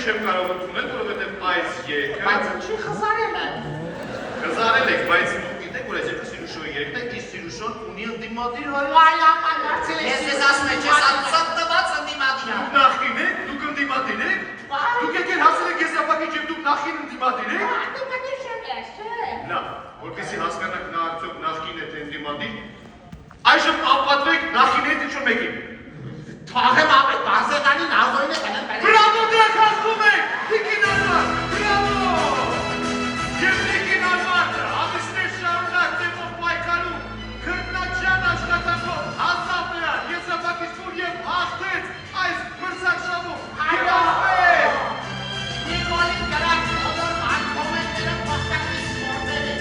Չեմ կարող ընդունել, որովհետև այս երգը... Բայց ինչի խզարել է։ Խզարել եք, բայց դուք գիտեք, որ այս երգը Սիրուշոյի երգն է, իսկ Սիրուշոն ունի ընդդիմադիր հայր։ Այ ամանարցել ես ես ասում եմ, չես անցատված ընդդիմադիր։ Դուք նախին եք, դուք ընդդիմադիր եք։ Դուք եկել հասել եք եզրափակիչ և դուք նախին ընդդիմադիր եք։ Ընդդիմադիր չեմ ես, չէ։ Լավ, որպեսզի հասկանաք նա արդյոք նախին է թե ընդդիմադիր, այժմ ապատվեք նախին հետ ինչ-որ մեկին։ Թաղեմ ապետ բարձեկանին ազոյին է տնեն բերել։ Բրավո դրակ հասնում եք, Տիկին Արմար, բրավո։ Եվ Տիկին Արմարը ամիսներ շարունակ դեպով պայքարում, քրտնաջան աշխատանքով հասավ նրան եզրափակիչ փուլ և հաղթեց այս մրցաշավում։ Երասպեր։ Նիկոլին գրած բոլոր ակոմենտները պաստակնի սպորտեր են։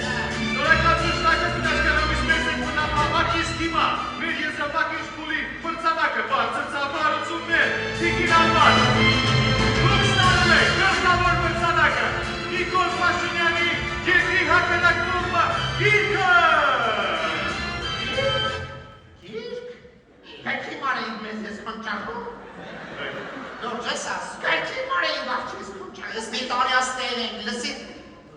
Նորակացու շնակը տնաշկանամիս մեզ եք մնապահար, իսկ հիմա մեր եզրափակիչ փուլի մրցանակը բարձր ծափարություններ, Տիկին Արմար։ Դուք ստանում եք գլխավոր մրցանակը Նիկոլ Փաշինյանի երկրի հակառակումը գիրքը։ Գիրք։ Գիրքի մարեին մեզ ես խնճախում։ Նոր ես ասում։ Գիրքի մարեին վաղչիս խնճախում։ Ես մի տարյաստեր ենք, լսի։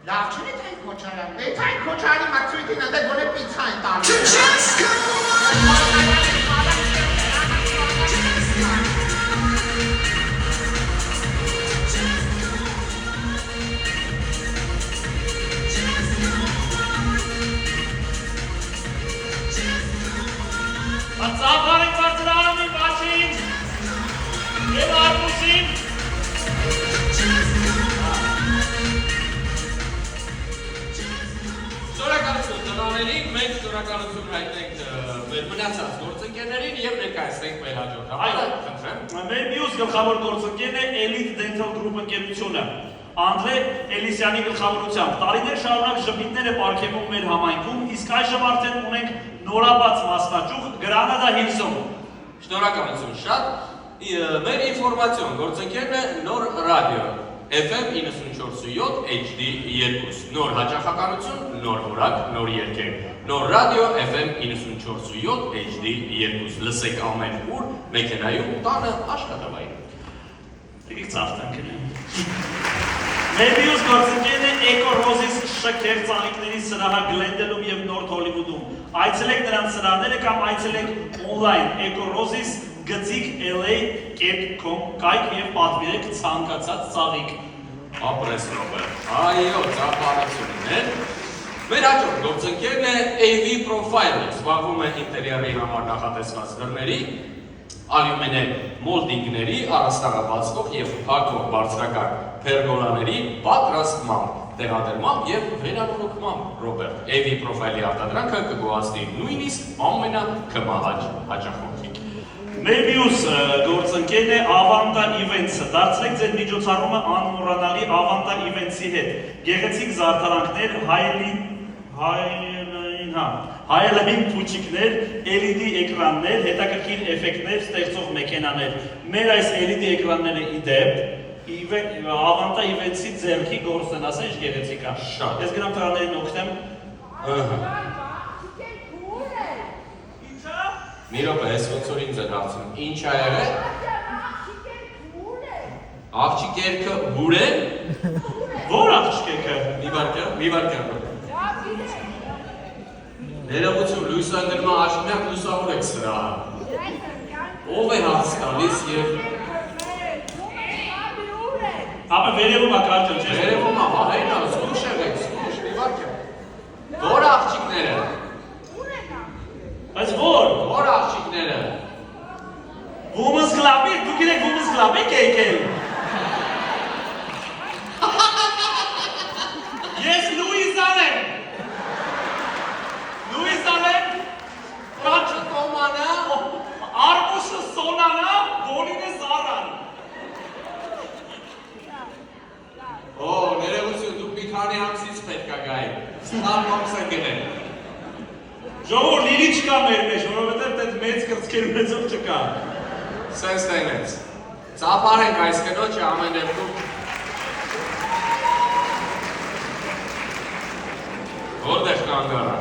Լավ չեն էդ այն քոչարան։ Էդ այն քոչարանի մակցույթին ընդ գոնե պիցա են տալու։ Ծափարեք բարձրարանի բաչին և արմուսին Շնորհակալություն տղաներին, մենք շնորհակալություն հայտնենք մեր մնացած գործընկերներին և ներկայացնենք մեր հաջորդը։ Մեր մյուս գլխավոր գործընկերն է Elite Dental Group ընկերությունը։ Անդրե Էլիսյանի գլխավորությամբ տարիներ շարունակ ժպիտներ է պարգևում մեր համայնքում, իսկ այժմ արդեն ունենք նորաբաց մասնաճյուղ Granada Hills-ում։ Շնորհակալություն շատ։ Մեր ինֆորմացիոն գործընկերն է Նոր ռադիո FM 94.7 HD2, նոր հաճախականություն, նոր որակ, նոր երկեր։ Նոր ռադիո FM 94.7 HD2, լսեք ամեն ուր, մեքենայում, տանը, աշխատավայրում։ Եկեք ծաղտանք ենք։ Մեր մյուս գործընկերն է Eco Roses շքեղ ծաղիկների սրահը Գլենդելում և Նորթ Հոլիվուդում։ Այցելեք նրանց սրահները կամ այցելեք on-line Eco Roses գծիկ la.com կայք և պատվիրեք ցանկացած ծաղիկ։ Ապրես Ռոբերտ, այո, ծափարությունն է։ Մեր հաջորդ գործընկերն է AV Profiler, զբաղվում է ինտերիերի համար նախատեսված դռների, ալյումինե մոլդինգների, առաստաղաբացվող և փակվող բարձրակարգ պերգոլաների պատրաստմամբ, տեղադրմամբ և վերանորոգմամբ Ռոբերտ։ AV Profiler-ի արտադրանքը կգոհացնի նույնիսկ ամենակմահաճ հաճախորդին։ Մեր մյուս գործընկերն է Avanta Events-ը։ Դարձրեք ձեր միջոցառումը անմոռանալի Avanta Events-ի հետ։ Գեղեցիկ զարդարանքներ, հայելային փուչիկներ, LED էկրաններ, հետաքրքիր էֆեկտներ ստեղծող մեքենաներ։ Մեր այս LED էկրանները ի դեպ Avanta Events-ի ձեռքի գործն են, ասեն ինչ գեղեցիկ է։ Շատ։ Ես գնամ տղաներին օգնեմ։ Մի րոպե, ես ոնց որ ինձ են հարցնում, ինչ ա եղել։ Աղջիկերքը բուր է։ Որ աղջիկերքը։ Մի վարկյան։ Ներողություն, լույսը ընկնում է աշնանակ լուսավորեք սրահը։ Ով է հարց տալիս և Ապա վերևում է կարճը, չէ՞։ վերևում է, հայնա, զգուշ եղեք, զգուշ, մի վարկյան։ Որ աղջիկները։ Բայց որ։ Որ աղջիկները։ Women's Club-ի, դուք իրեք Women's Club եք եկել։ Ես Լուիզան եմ։ Լուիզան եմ։ Կանչը կոմանա։ Արմուշը Սոնանա, Բոնինը Զարան։ Օ, ներողություն, դուք մի քանի ամսից պետք է գայիք։ Սխալ ամս է գնել։ Ժողովուրդ իրի չկա մեր մեջ, որովհետև այդ մեծ կրծքեր մեծով չկա։ Սենց տենեց։ Ծափարենք այս կնոջը ամեն դեպքում։ Որտեղ կանգ առա։